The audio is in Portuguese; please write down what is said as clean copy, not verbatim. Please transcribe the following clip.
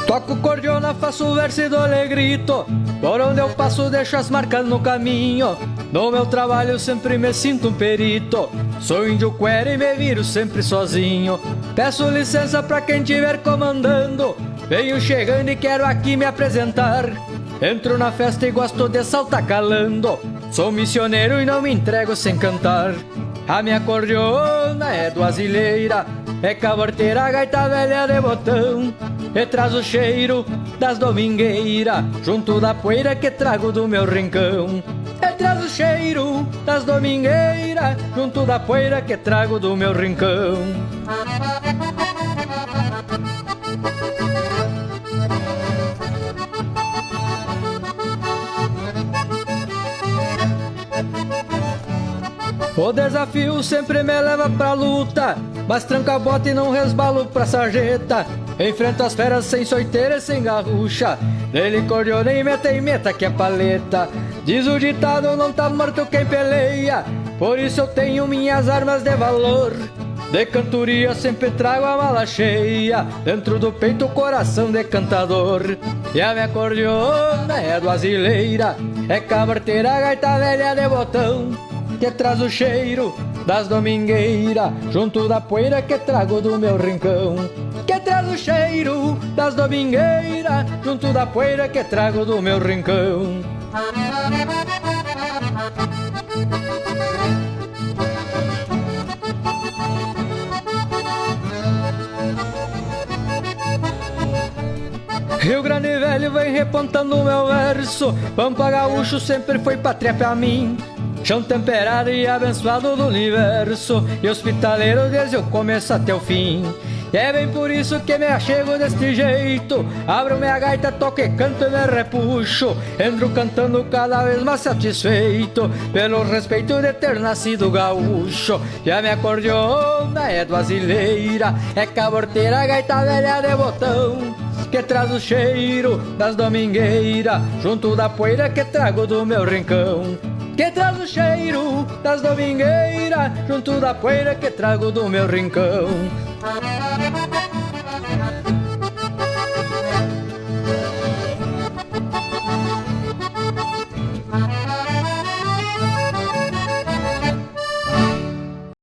Toco cordiona, faço verso e dou alegrito. Por onde eu passo deixo as marcas no caminho. No meu trabalho sempre me sinto um perito. Sou índio cuera e me viro sempre sozinho. Peço licença pra quem estiver comandando. Venho chegando e quero aqui me apresentar. Entro na festa e gosto de saltar calando. Sou missioneiro e não me entrego sem cantar. A minha cordiona é do Azileira, é caborteira, gaita velha de botão. E traz o cheiro das domingueiras, junto da poeira que trago do meu rincão. E traz o cheiro das domingueiras, junto da poeira que trago do meu rincão. O desafio sempre me leva pra luta, mas tranca a bota e não resbalo pra sarjeta. Enfrento as feras sem soiteira e sem garrucha, dele cordiona e meta e meta que é paleta. Diz o ditado, não tá morto quem peleia, por isso eu tenho minhas armas de valor. De cantoria sempre trago a mala cheia, dentro do peito o coração de cantador. E a minha cordiona é do Azileira, é caborteira, gaita velha de botão. Que traz o cheiro das domingueiras, junto da poeira que trago do meu rincão. Que traz o cheiro das domingueiras, junto da poeira que trago do meu rincão. Rio Grande Velho vem repontando o meu verso. Pampa Gaúcho sempre foi pátria pra mim. Chão temperado e abençoado do universo, e hospitaleiro desde o começo até o fim. E é bem por isso que me achego deste jeito. Abro minha gaita, toco e canto e me repuxo. Entro cantando cada vez mais satisfeito, pelo respeito de ter nascido gaúcho. E a minha cordiona é do Azileira, é caborteira, gaita velha de botão. Que traz o cheiro das domingueiras, junto da poeira que trago do meu rincão. Que traz o cheiro das domingueiras, junto da poeira que trago do meu rincão.